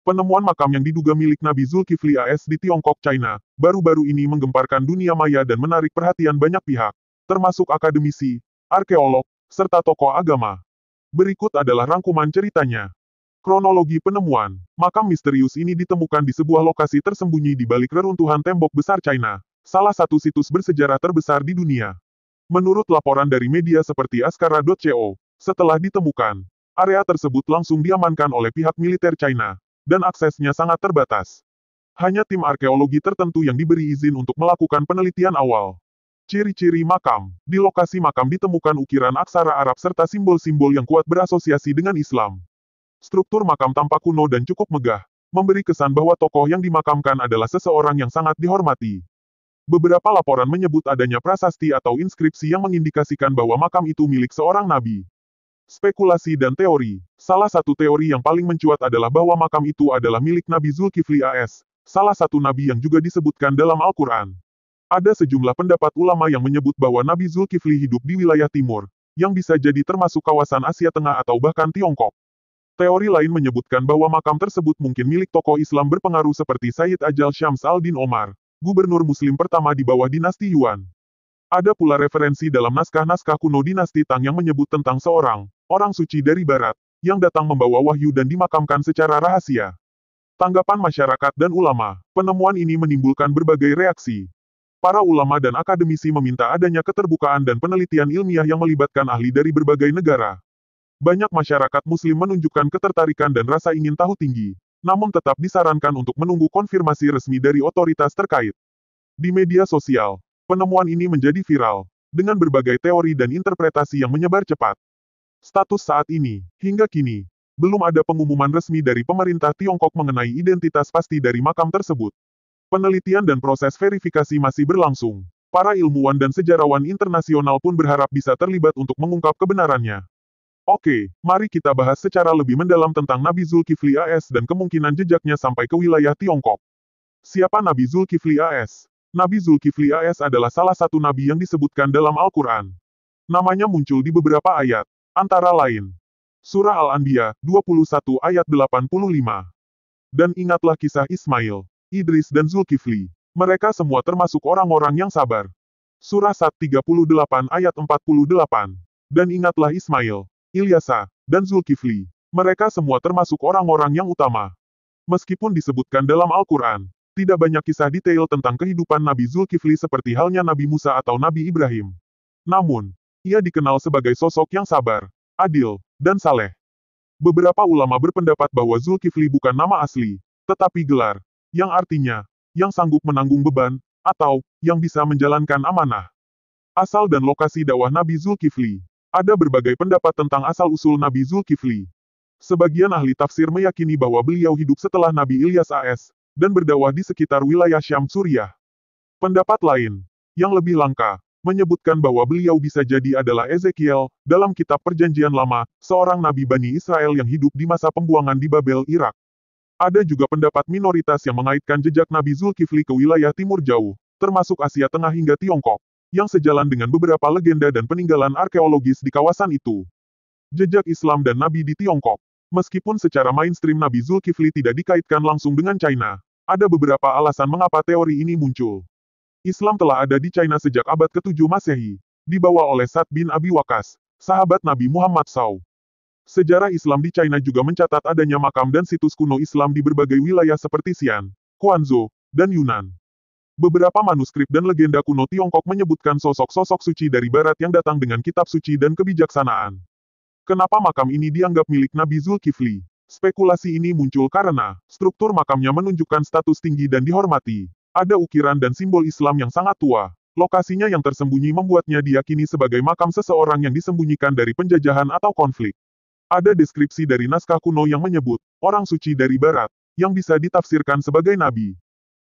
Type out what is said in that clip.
Penemuan makam yang diduga milik Nabi Zulkifli AS di Tiongkok, China, baru-baru ini menggemparkan dunia maya dan menarik perhatian banyak pihak, termasuk akademisi, arkeolog, serta tokoh agama. Berikut adalah rangkuman ceritanya. Kronologi penemuan. Makam misterius ini ditemukan di sebuah lokasi tersembunyi di balik reruntuhan tembok besar China, salah satu situs bersejarah terbesar di dunia. Menurut laporan dari media seperti Askara.co, setelah ditemukan, area tersebut langsung diamankan oleh pihak militer China, dan aksesnya sangat terbatas. Hanya tim arkeologi tertentu yang diberi izin untuk melakukan penelitian awal. Ciri-ciri makam. Di lokasi makam ditemukan ukiran aksara Arab serta simbol-simbol yang kuat berasosiasi dengan Islam. Struktur makam tampak kuno dan cukup megah, memberi kesan bahwa tokoh yang dimakamkan adalah seseorang yang sangat dihormati. Beberapa laporan menyebut adanya prasasti atau inskripsi yang mengindikasikan bahwa makam itu milik seorang nabi. Spekulasi dan teori. Salah satu teori yang paling mencuat adalah bahwa makam itu adalah milik Nabi Zulkifli AS, salah satu nabi yang juga disebutkan dalam Al-Quran. Ada sejumlah pendapat ulama yang menyebut bahwa Nabi Zulkifli hidup di wilayah timur, yang bisa jadi termasuk kawasan Asia Tengah atau bahkan Tiongkok. Teori lain menyebutkan bahwa makam tersebut mungkin milik tokoh Islam berpengaruh seperti Sayyid Ajal Syams al-Din Omar, gubernur muslim pertama di bawah dinasti Yuan. Ada pula referensi dalam naskah-naskah kuno dinasti Tang yang menyebut tentang seorang orang suci dari barat, yang datang membawa wahyu dan dimakamkan secara rahasia. Tanggapan masyarakat dan ulama. Penemuan ini menimbulkan berbagai reaksi. Para ulama dan akademisi meminta adanya keterbukaan dan penelitian ilmiah yang melibatkan ahli dari berbagai negara. Banyak masyarakat muslim menunjukkan ketertarikan dan rasa ingin tahu tinggi, namun tetap disarankan untuk menunggu konfirmasi resmi dari otoritas terkait. Di media sosial, penemuan ini menjadi viral, dengan berbagai teori dan interpretasi yang menyebar cepat. Status saat ini, hingga kini, belum ada pengumuman resmi dari pemerintah Tiongkok mengenai identitas pasti dari makam tersebut. Penelitian dan proses verifikasi masih berlangsung. Para ilmuwan dan sejarawan internasional pun berharap bisa terlibat untuk mengungkap kebenarannya. Oke, mari kita bahas secara lebih mendalam tentang Nabi Zulkifli AS dan kemungkinan jejaknya sampai ke wilayah Tiongkok. Siapa Nabi Zulkifli AS? Nabi Zulkifli AS adalah salah satu nabi yang disebutkan dalam Al-Quran. Namanya muncul di beberapa ayat, antara lain Surah Al-Anbiya, 21 ayat 85. Dan ingatlah kisah Ismail, Idris dan Zulkifli. Mereka semua termasuk orang-orang yang sabar. Surah Sad 38 ayat 48. Dan ingatlah Ismail, Ilyasa, dan Zulkifli. Mereka semua termasuk orang-orang yang utama. Meskipun disebutkan dalam Al-Quran, tidak banyak kisah detail tentang kehidupan Nabi Zulkifli seperti halnya Nabi Musa atau Nabi Ibrahim. Namun, ia dikenal sebagai sosok yang sabar, adil, dan saleh. Beberapa ulama berpendapat bahwa Zulkifli bukan nama asli, tetapi gelar, yang artinya, yang sanggup menanggung beban, atau, yang bisa menjalankan amanah. Asal dan lokasi dakwah Nabi Zulkifli. Ada berbagai pendapat tentang asal-usul Nabi Zulkifli. Sebagian ahli tafsir meyakini bahwa beliau hidup setelah Nabi Ilyas AS, dan berdakwah di sekitar wilayah Syam Suriah. Pendapat lain, yang lebih langka, menyebutkan bahwa beliau bisa jadi adalah Ezekiel, dalam kitab Perjanjian Lama, seorang nabi Bani Israel yang hidup di masa pembuangan di Babel, Irak. Ada juga pendapat minoritas yang mengaitkan jejak Nabi Zulkifli ke wilayah timur jauh, termasuk Asia Tengah hingga Tiongkok, yang sejalan dengan beberapa legenda dan peninggalan arkeologis di kawasan itu. Jejak Islam dan Nabi di Tiongkok. Meskipun secara mainstream Nabi Zulkifli tidak dikaitkan langsung dengan China, ada beberapa alasan mengapa teori ini muncul. Islam telah ada di China sejak abad ke-7 Masehi, dibawa oleh Sa'd bin Abi Waqqas, sahabat Nabi Muhammad SAW. Sejarah Islam di China juga mencatat adanya makam dan situs kuno Islam di berbagai wilayah seperti Xi'an, Quanzhou, dan Yunnan. Beberapa manuskrip dan legenda kuno Tiongkok menyebutkan sosok-sosok suci dari barat yang datang dengan kitab suci dan kebijaksanaan. Kenapa makam ini dianggap milik Nabi Zulkifli? Spekulasi ini muncul karena struktur makamnya menunjukkan status tinggi dan dihormati. Ada ukiran dan simbol Islam yang sangat tua. Lokasinya yang tersembunyi membuatnya diyakini sebagai makam seseorang yang disembunyikan dari penjajahan atau konflik. Ada deskripsi dari naskah kuno yang menyebut orang suci dari barat, yang bisa ditafsirkan sebagai nabi.